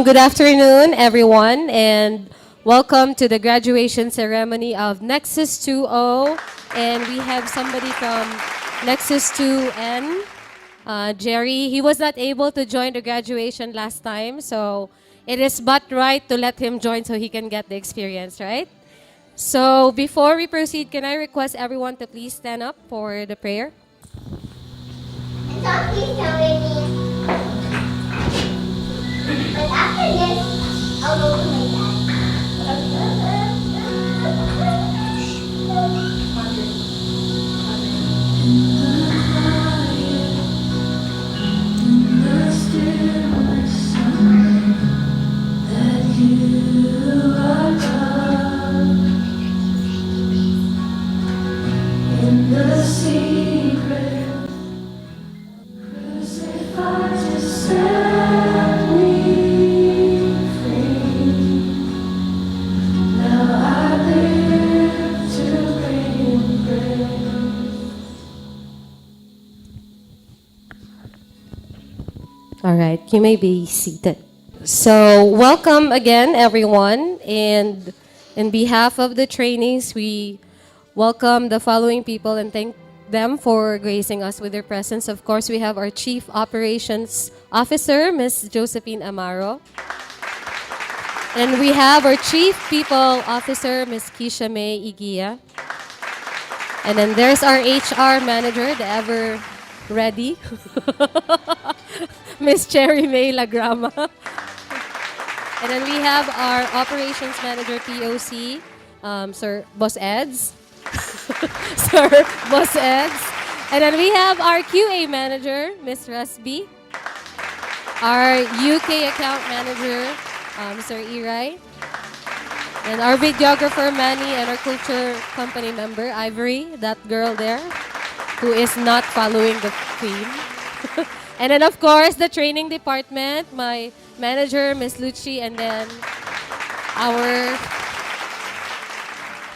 Good afternoon, everyone, and welcome to the graduation ceremony of Nexus 2.0. And we have somebody from Nexus 2N, Jerry. He was not able to join the graduation last time, so it is but right to let him join so he can get the experience, right? So before we proceed, can I request everyone to please stand up for the prayer? And so please join me. But after this, I'll go to my In the secret, crucified to set me free. Now I live to bring Him praise. All right, you may be seated. So, welcome again, everyone. And in behalf of the trainees, we welcome the following people and thank them for gracing us with their presence. Of course, we have our Chief Operations Officer, Ms. Josephine Amaro. And we have our Chief People Officer, Ms. Keisha May Igia. And then there's our HR Manager, the ever ready, Miss Cherry May Lagrama. And then we have our Operations Manager, POC, Sir Boss Eds. Sir Boss Eds. And then we have our QA Manager, Miss Rusby. Our UK Account Manager, Sir Irai. And our videographer, Manny, and our culture company member, Ivory, that girl there, who is not following the theme. And then, of course, the training department, my manager, Miss Lucci, and then our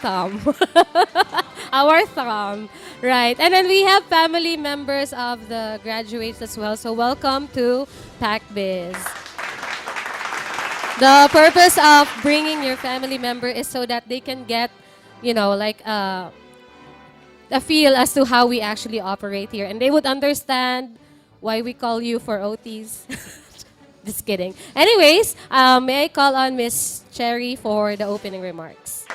thumb. Our thumb. Right. And then we have family members of the graduates as well. So welcome to PacBiz. The purpose of bringing your family member is so that they can get, like a feel as to how we actually operate here. And they would understand why we call you for OTs. Just kidding. Anyways, may I call on Miss Cherry for the opening remarks?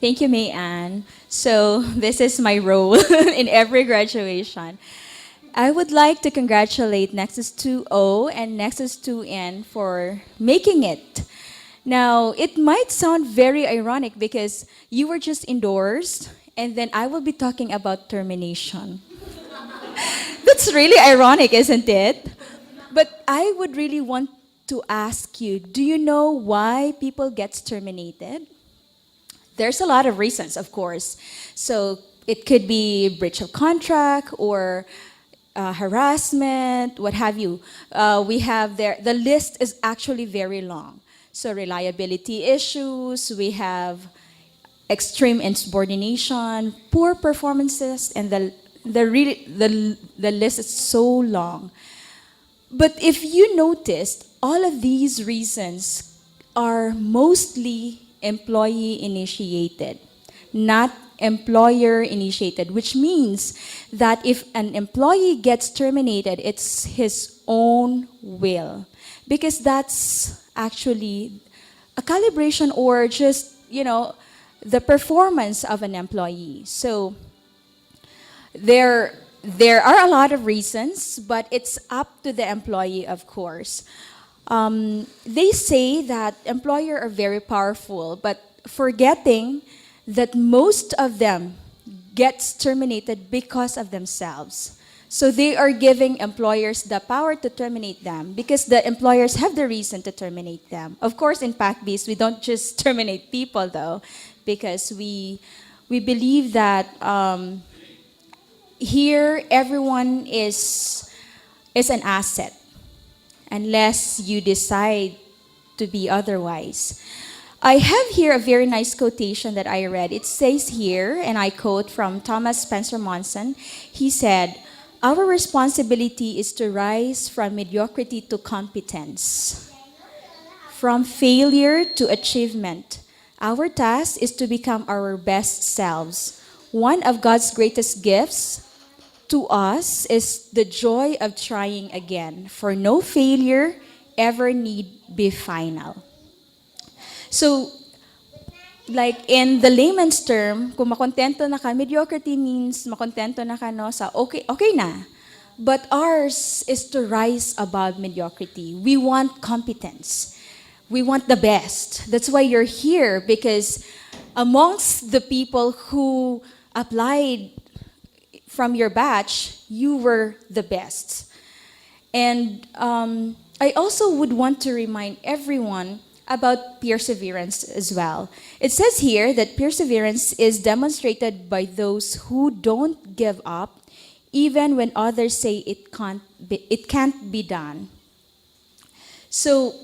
Thank you, May Ann. So this is my role in every graduation. I would like to congratulate Nexus 2.0 and Nexus 2N for making it. Now, it might sound very ironic because you were just endorsed and then I will be talking about termination. That's really ironic, isn't it? But I would really want to ask you, do you know why people get terminated? There's a lot of reasons, of course. So it could be breach of contract or harassment, what have you. We have there, the list is actually very long. So reliability issues, we have extreme insubordination, poor performances, and the list is so long. But if you noticed, all of these reasons are mostly employee-initiated, not employer-initiated, which means that if an employee gets terminated, it's his own will. Because that's actually a calibration or just, the performance of an employee. So there are a lot of reasons, but it's up to the employee, of course. They say that employers are very powerful, but forgetting that most of them gets terminated because of themselves. So they are giving employers the power to terminate them because the employers have the reason to terminate them. Of course, in PacBiz, we don't just terminate people, though, because we believe that here everyone is an asset unless you decide to be otherwise. I have here a very nice quotation that I read. It says here, and I quote from Thomas Spencer Monson. He said, Our responsibility is to rise from mediocrity to competence, from failure to achievement. Our task is to become our best selves. One of God's greatest gifts to us is the joy of trying again, for no failure ever need be final. So, like in the layman's term, kung makontento na ka, mediocrity means makontento na ka no, sa okay, okay na. But ours is to rise above mediocrity. We want competence. We want the best. That's why you're here, because amongst the people who applied from your batch, you were the best. And I also would want to remind everyone about perseverance as well. It says here that perseverance is demonstrated by those who don't give up even when others say it can't be done. So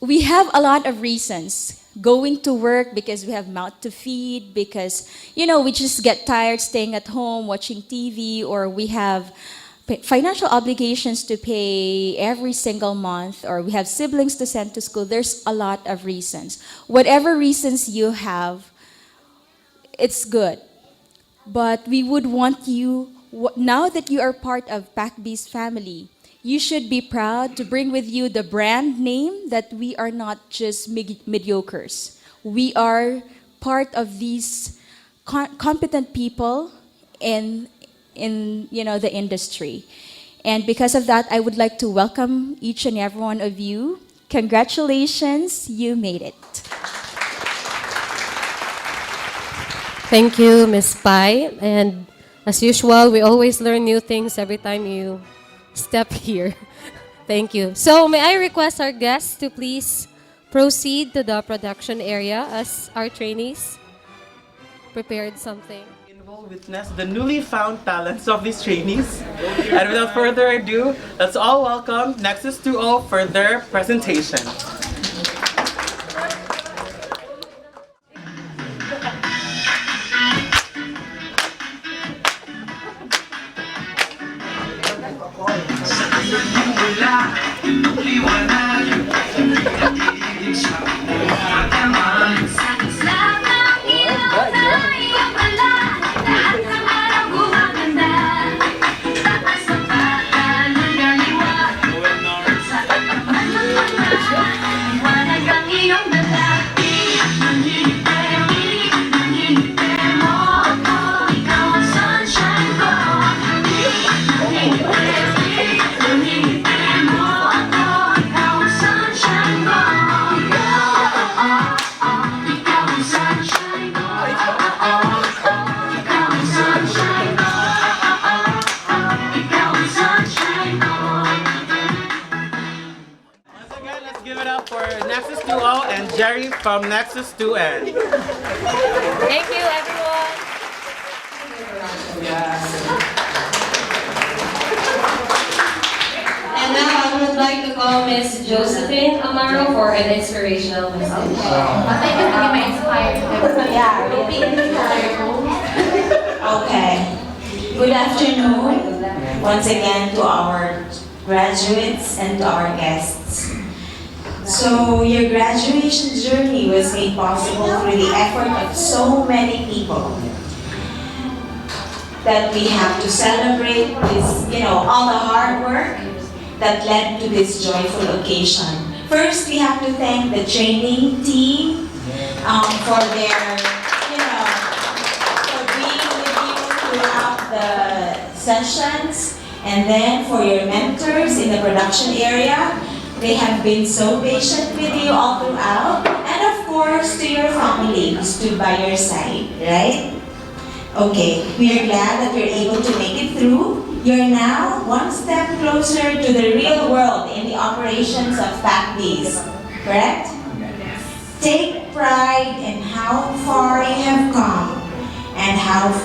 we have a lot of reasons. Going to work because we have mouth to feed, because, we just get tired staying at home, watching TV, or we have financial obligations to pay every single month, or we have siblings to send to school. There's a lot of reasons. Whatever reasons you have, it's good. But we would want you, now that you are part of PACB's family, you should be proud to bring with you the brand name that we are not just mediocres. We are part of these competent people in the industry. And because of that, I would like to welcome each and every one of you. Congratulations, you made it. Thank you, Ms. Pai. And as usual, we always learn new things every time you step here. Thank you. So may I request our guests to please proceed to the production area as our trainees prepared something. Will witness the newly found talents of these trainees. And without further ado, let's all welcome Nexus 2.0 for their presentation. Nexus 2.0 and Jerry from Nexus 2N. Thank you, everyone. And now I would like to call Miss Josephine Amaro for an inspirational message. Thank you for being inspired. Yeah, we'll be inspired. Okay. Good afternoon once again to our graduates and to our guests. So your graduation journey was made possible through the effort of so many people that we have to celebrate this, all the hard work that led to this joyful occasion. First, we have to thank the training team for their, for being with you throughout the sessions, and then for your mentors in the production area. They have been so patient with you all throughout. And of course, to your family who stood by your side, right? Okay, we are glad that you're able to make it through. You're now one step closer to the real world in the operations of PACBs, correct? Take pride in how far you have come and have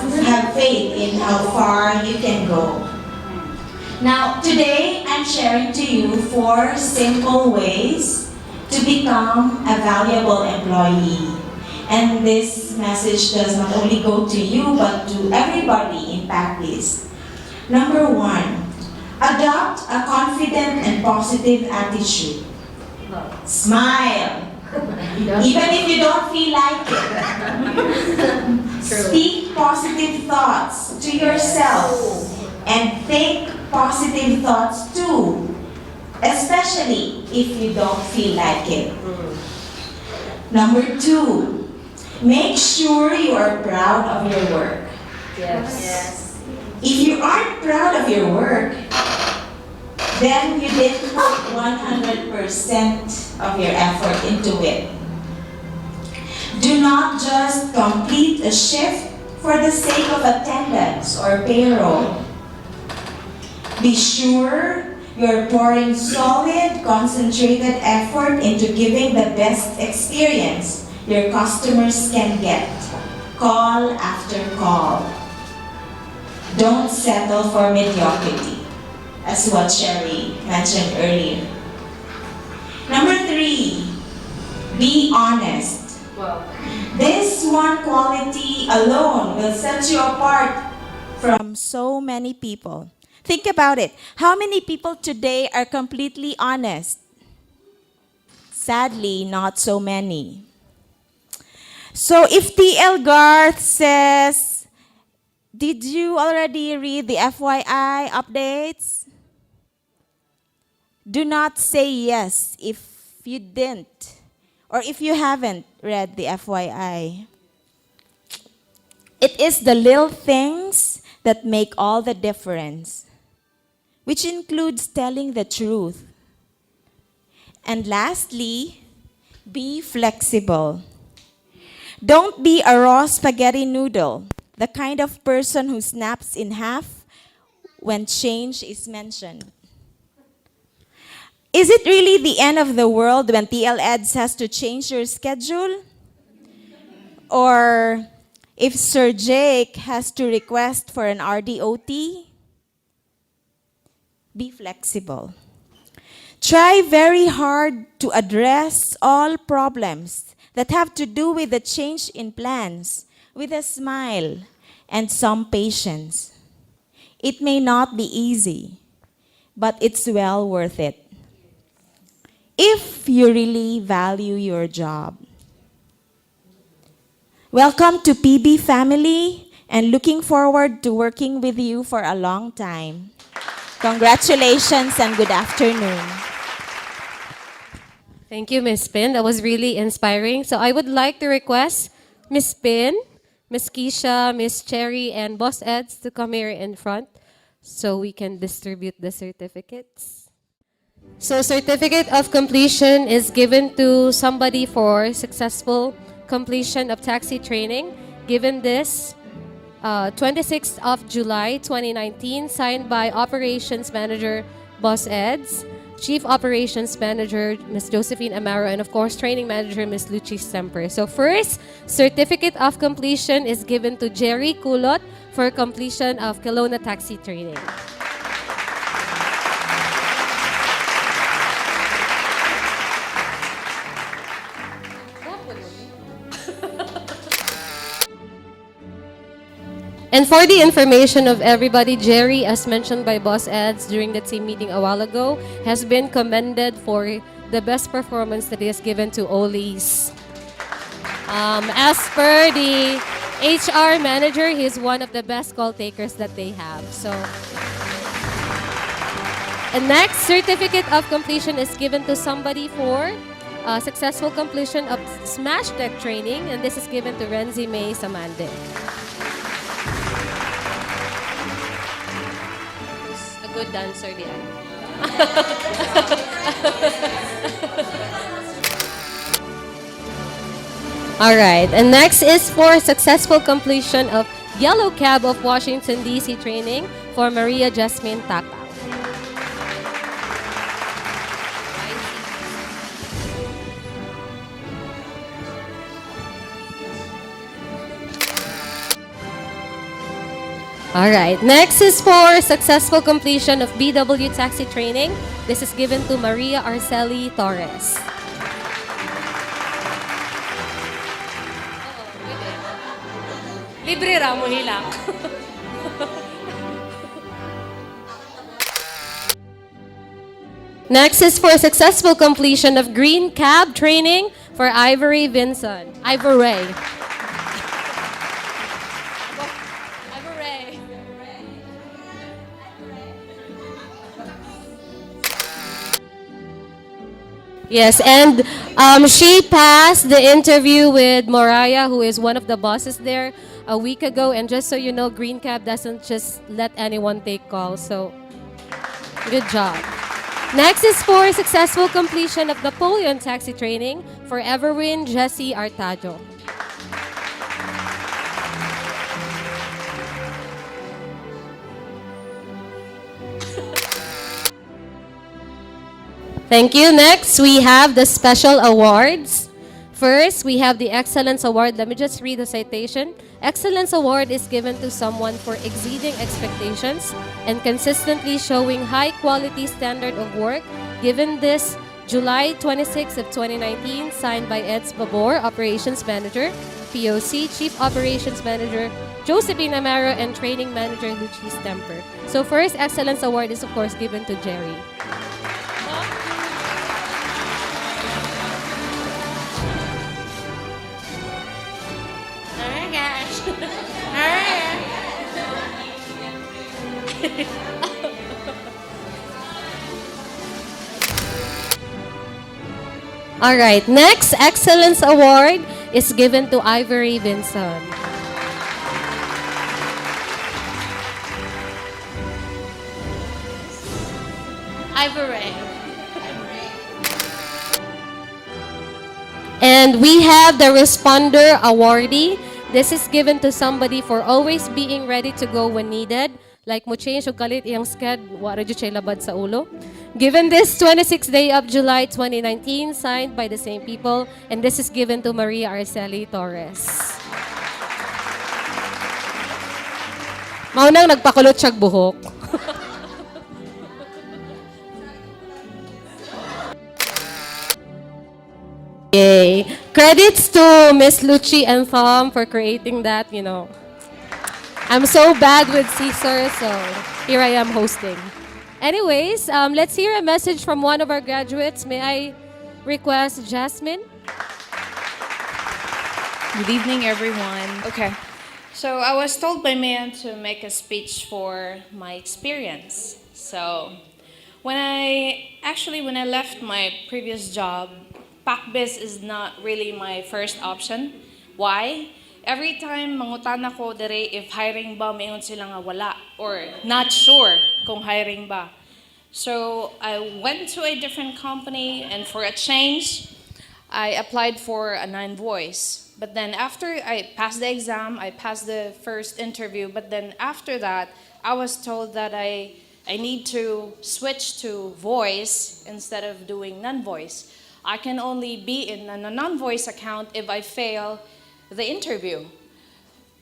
faith in how far you can go. Now, today, I'm sharing to you 4 simple ways to become a valuable employee. And this message does not only go to you, but to everybody in PACBs. Number 1, adopt a confident and positive attitude. Smile. Even if you don't feel like it. Speak positive thoughts to yourself and think positive thoughts too, especially if you don't feel like it. Number 2, make sure you are proud of your work. Yes. If you aren't proud of your work, then you didn't put 100% of your effort into it. Do not just complete a shift for the sake of attendance or payroll. Be sure you're pouring solid, concentrated effort into giving the best experience your customers can get, call after call. Don't settle for mediocrity, as what Sherry mentioned earlier. Number 3, be honest. This one quality alone will set you apart from so many people. Think about it. How many people today are completely honest? Sadly, not so many. So if TL Garth says, did you already read the FYI updates? Do not say yes if you didn't, or if you haven't read the FYI. It is the little things that make all the difference, which includes telling the truth. And lastly, be flexible. Don't be a raw spaghetti noodle, the kind of person who snaps in half when change is mentioned. Is it really the end of the world when TL Eds has to change your schedule? Or if Sir Jake has to request for an RDOT? Be flexible. Try very hard to address all problems that have to do with the change in plans with a smile and some patience. It may not be easy, but it's well worth it if you really value your job. Welcome to PB family, and looking forward to working with you for a long time. Congratulations and good afternoon. Thank you, Ms. Pin. That was really inspiring. So I would like to request Ms. Pin, Ms. Keisha, Ms. Cherry, and Boss Eds to come here in front so we can distribute the certificates. So certificate of completion is given to somebody for successful completion of taxi training. Given this 26th of July 2019, signed by Operations Manager Boss Eds, Chief Operations Manager Ms. Josephine Amaro, and of course Training Manager Ms. Luchi Semper. So first, certificate of completion is given to Jerry Kulot for completion of Kelowna taxi training. And for the information of everybody, Jerry, as mentioned by Boss Eds during the team meeting a while ago, has been commended for the best performance that he has given to Olis. As per the HR manager, he's one of the best call takers that they have. So, and next, certificate of completion is given to somebody for successful completion of Smash Deck training, and this is given to Renzi May Samande. Good dancer diyan. All right, and next is for successful completion of Yellow Cab of Washington, D.C. training for Maria Jasmine Takaw. All right, next is for successful completion of BW taxi training. This is given to Maria Arceli Torres. Libre ra mo hilak. Next is for successful completion of green cab training for Ivory Vinson. Ivory. Ivory. Yes, and she passed the interview with Mariah, who is one of the bosses there, a week ago. And just so you know, Green Cab doesn't just let anyone take calls. So, good job. Next is for successful completion of Napoleon taxi training for Everwin Jesse Artajo. Thank you. Next, we have the special awards. First, we have the Excellence Award. Let me just read the citation. Excellence Award is given to someone for exceeding expectations and consistently showing high quality standard of work. Given this July 26 of 2019, signed by Eds Babor, Operations Manager, POC, Chief Operations Manager, Josephine Amaro, and Training Manager, Luchis Temper. So first, Excellence Award is of course given to Jerry. All right, next Excellence Award is given to Ivory Vinson. Ivory. And we have the Responder Awardee. This is given to somebody for always being ready to go when needed. Like mo change o kalit iyang sked, wala jud siya labad sa ulo. Given this 26th day of July 2019, signed by the same people, and this is given to Maria Arceli Torres. Maunang nagpakulot siyag buhok. Yay. Credits to Miss Luchi and Thom for creating that, you know. I'm so bad with Caesar, so here I am hosting. Anyways, let's hear a message from one of our graduates. May I request Jasmine? Good evening, everyone. Okay, so I was told by Mayan to make a speech for my experience. So when I left my previous job, PacBiz is not really my first option. Why? Every time mangutan ako dire if hiring ba, mayon sila nga wala or not sure kung hiring ba. So I went to a different company, and for a change, I applied for a non-voice. But then after I passed the exam, I passed the first interview, but then after that, I was told that I need to switch to voice instead of doing non-voice. I can only be in a non-voice account if I fail the interview.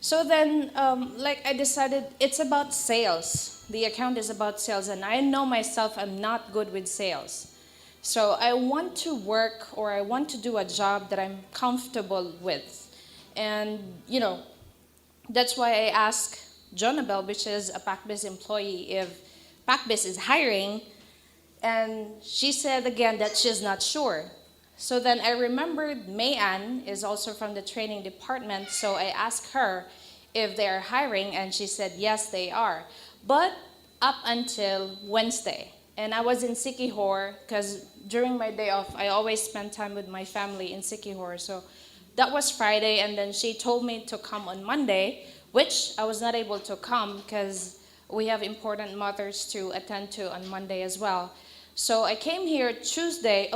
So then, I decided it's about sales. The account is about sales, and I know myself I'm not good with sales. So I want to work, or I want to do a job that I'm comfortable with. And, you know, that's why I asked Jonabel, which is a PacBiz employee, if PacBiz is hiring, and she said again that she's not sure. So then I remembered Mayan is also from the training department, so I asked her if they are hiring, and she said yes, they are. But up until Wednesday. And I was in Siquijor, because during my day off, I always spend time with my family in Siquijor. So that was Friday, and then she told me to come on Monday, which I was not able to come because we have important matters to attend to on Monday as well. So I came here Tuesday,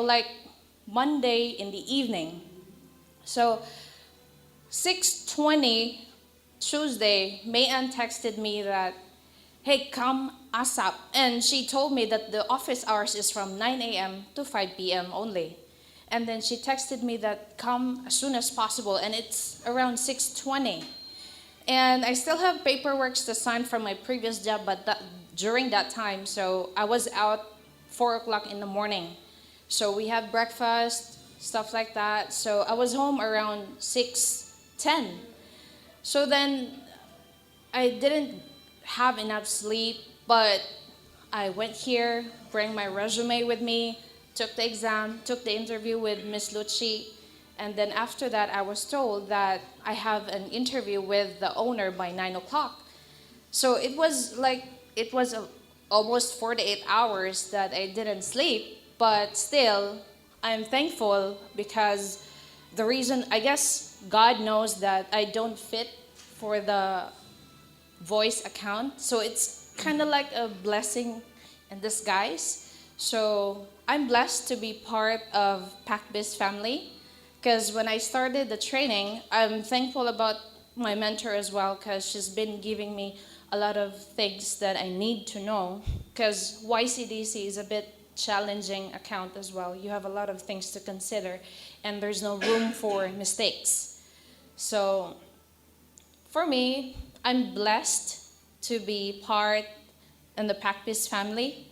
Monday in the evening. So 6:20 Tuesday, Mayan texted me that, hey, come ASAP. And she told me that the office hours is from 9 a.m. to 5 p.m. only. And then she texted me that come as soon as possible, and it's around 6:20. And I still have paperwork to sign from my previous job, but during that time, so I was out 4 o'clock in the morning. So we had breakfast, stuff like that. So I was home around 6:10. So then I didn't have enough sleep, but I went here, bring my resume with me, took the exam, took the interview with Miss Lucci, and then after that, I was told that I have an interview with the owner by 9 o'clock. So it was like, almost 48 hours that I didn't sleep, but still, I'm thankful because the reason, I guess God knows that I don't fit for the voice account. So it's kind of like a blessing in disguise. So I'm blessed to be part of PacBiz family because when I started the training, I'm thankful about my mentor as well because she's been giving me a lot of things that I need to know because YCDC is a bit challenging account as well. You have a lot of things to consider and there's no room for mistakes. So for me, I'm blessed to be part in the PacBiz family.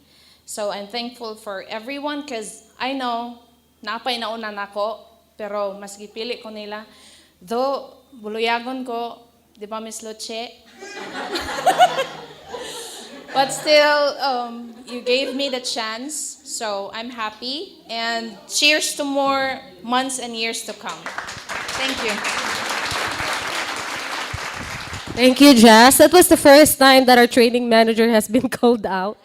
So I'm thankful for everyone because I know napay nauna nako pero mas gipili ko nila. Though buluyagon ko, di ba Miss Luce? But still, you gave me the chance, so I'm happy. And cheers to more months and years to come. Thank you. Thank you, Jazz. That was the first time that our training manager has been called out.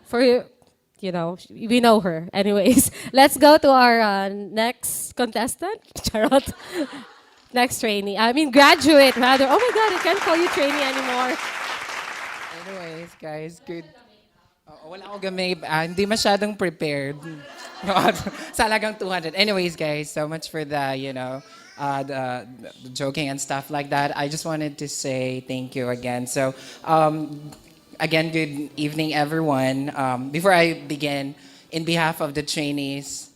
For, we know her. Anyways, let's go to our next contestant. Charot. Next trainee. I mean, graduate, rather. Oh my God, I can't call you trainee anymore. Anyways, guys, good. Wala ako gamay. Hindi masyadong prepared. Salagang 200. Anyways, guys, so much for the joking and stuff like that. I just wanted to say thank you again. So, again, good evening, everyone. Before I begin, in behalf of the trainees,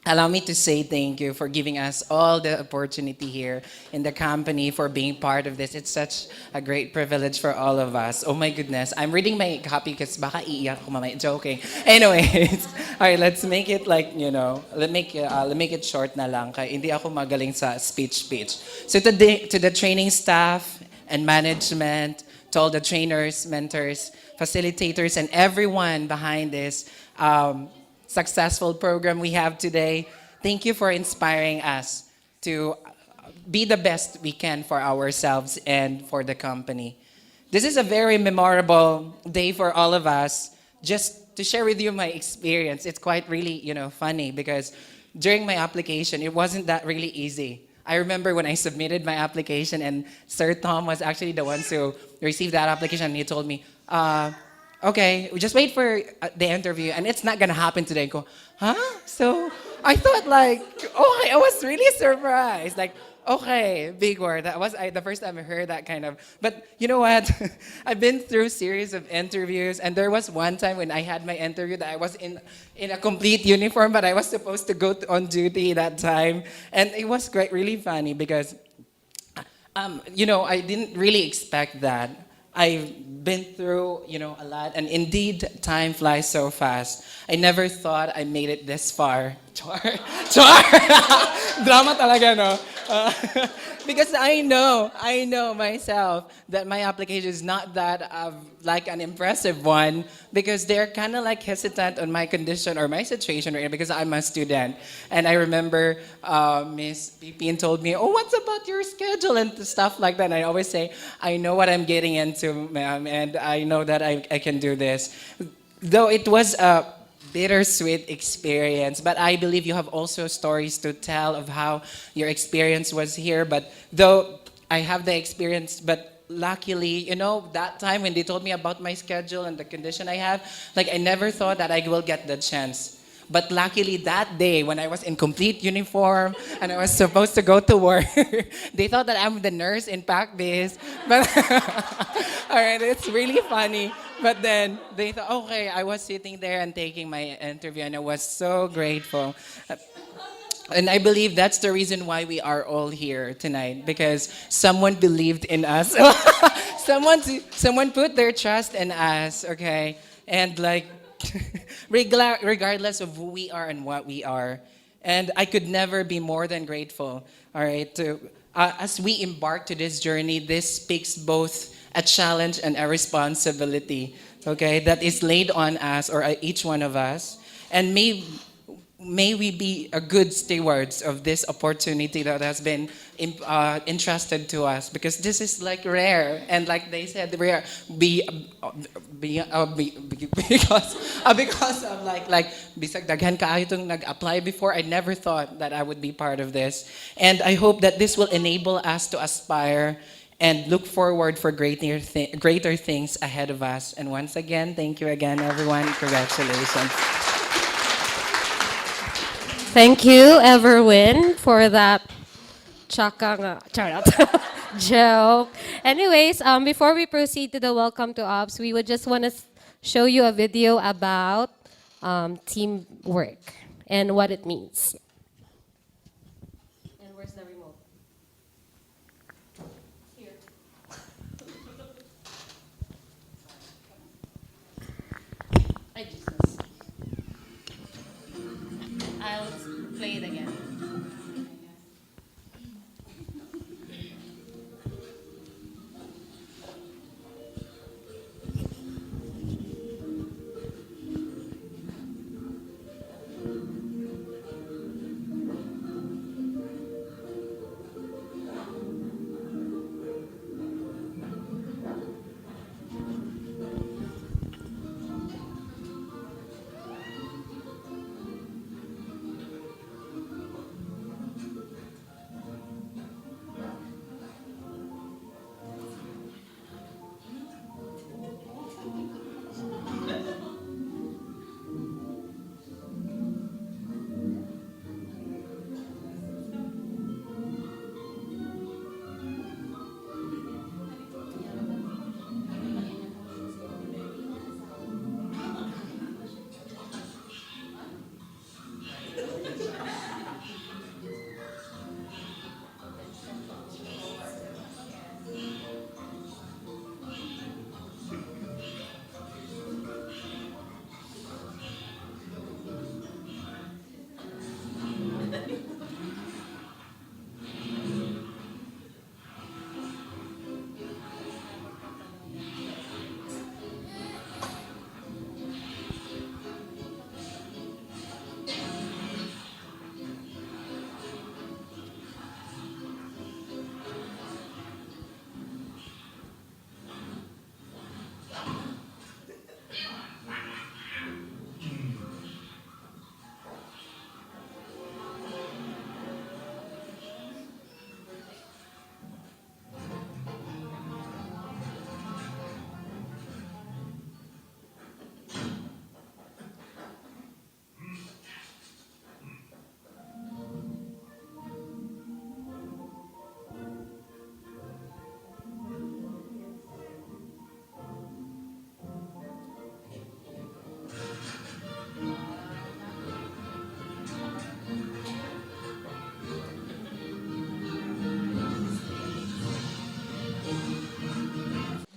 allow me to say thank you for giving us all the opportunity here in the company for being part of this. It's such a great privilege for all of us. Oh my goodness. I'm reading my copy because baka iiyak ko mamaya. Joking. Anyways, all right, let's make it let make it short na lang. Kaya hindi ako magaling sa speech. So to the training staff and management, to all the trainers, mentors, facilitators, and everyone behind this successful program we have today. Thank you for inspiring us to be the best we can for ourselves and for the company. This is a very memorable day for all of us. Just to share with you my experience, it's quite really, funny because during my application, it wasn't that really easy. I remember when I submitted my application and Sir Tom was actually the one who received that application and he told me, okay, we just wait for the interview and it's not gonna happen today. Go, huh? So I thought I was really surprised. Okay, big word. That was the first time I heard that kind of. But you know what? I've been through a series of interviews and there was one time when I had my interview that I was in a complete uniform, but I was supposed to go on duty that time. And it was really funny because, I didn't really expect that. I've been through, a lot, and indeed, time flies so fast. I never thought I made it this far. Char. Drama talaga, no? Because I know myself that my application is not that like an impressive one because they're kind of hesitant on my condition or my situation right now because I'm a student. And I remember Miss Pipin told me, oh, what's about your schedule and stuff like that. And I always say, I know what I'm getting into, ma'am, and I know that I can do this. Though it was a bittersweet experience, but I believe you have also stories to tell of how your experience was here. But though I have the experience, but luckily, that time when they told me about my schedule and the condition I have, I never thought that I will get the chance. But luckily that day when I was in complete uniform and I was supposed to go to work, they thought that I'm the nurse in PacBiz. But all right, it's really funny. But then they thought, okay, I was sitting there and taking my interview and I was so grateful. And I believe that's the reason why we are all here tonight because someone believed in us. someone put their trust in us, okay? And regardless of who we are and what we are. And I could never be more than grateful, all right, to as we embark to this journey, this speaks both a challenge and a responsibility, okay, that is laid on us or each one of us. And may we be a good stewards of this opportunity that has been entrusted to us, because this is like rare, and like they said, rare because of like bisag daghan kaayo itong nag-apply before. I never thought that I would be part of this, and I hope that this will enable us to aspire and look forward for greater things ahead of us. And once again, thank you again, everyone. Congratulations. Thank you, Everwin, for that chaka nga. Charot. Joke. Anyways, before we proceed to the welcome to ops, we would just want to show you a video about teamwork and what it means. And where's the remote? Here. Ay, Jesus. I'll play it again.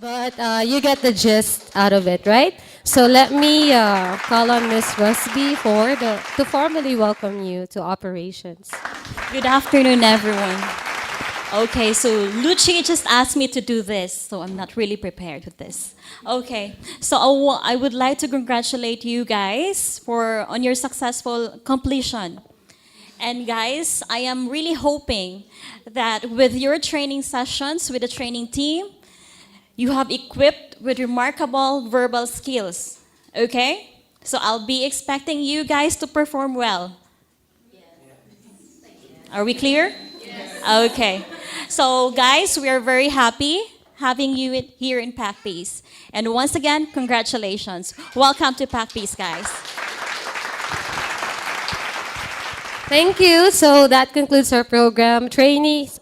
But you get the gist out of it, right? So let me call on Miss Rusby to formally welcome you to operations. Good afternoon, everyone. Okay, so Luchi just asked me to do this, so I'm not really prepared with this. Okay, so I would like to congratulate you guys on your successful completion. And guys, I am really hoping that with your training sessions with the training team, you have equipped with remarkable verbal skills. Okay? So I'll be expecting you guys to perform well. Are we clear? Yes. Okay. So guys, we are very happy having you here in PACPeace. And once again, congratulations. Welcome to PACPeace, guys. Thank you. So that concludes our program. Trainees,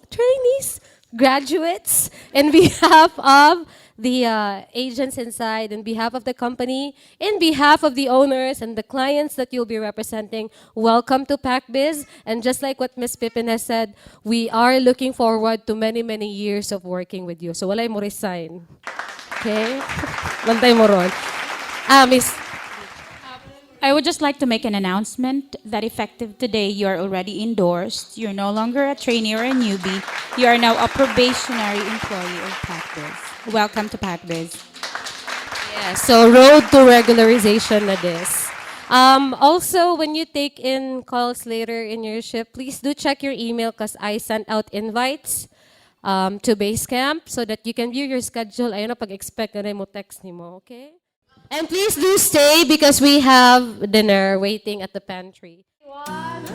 graduates, in behalf of the agents inside, in behalf of the company, in behalf of the owners and the clients that you'll be representing, welcome to PACBiz. And just like what Ms. Pippin has said, we are looking forward to many, many years of working with you. So walay mo resign. Okay? Bantay mo ron. Miss... I would just like to make an announcement that effective today, you are already endorsed. You're no longer a trainee or a newbie. You are now a probationary employee of PacBiz. Welcome to PacBiz. Yeah, so road to regularization na this. Also, when you take in calls later in your shift, please do check your email because I sent out invites to Basecamp so that you can view your schedule. Ayun na, pag-expect na mo text ni mo, okay? And please do stay because we have dinner waiting at the pantry. 1, 2.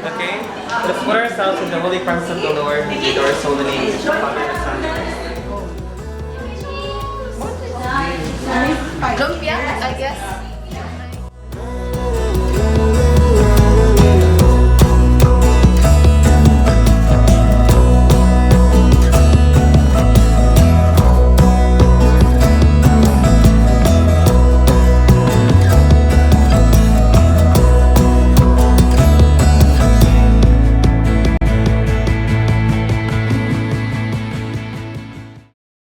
Okay, let's put ourselves in the holy presence of the Lord with our soul and name.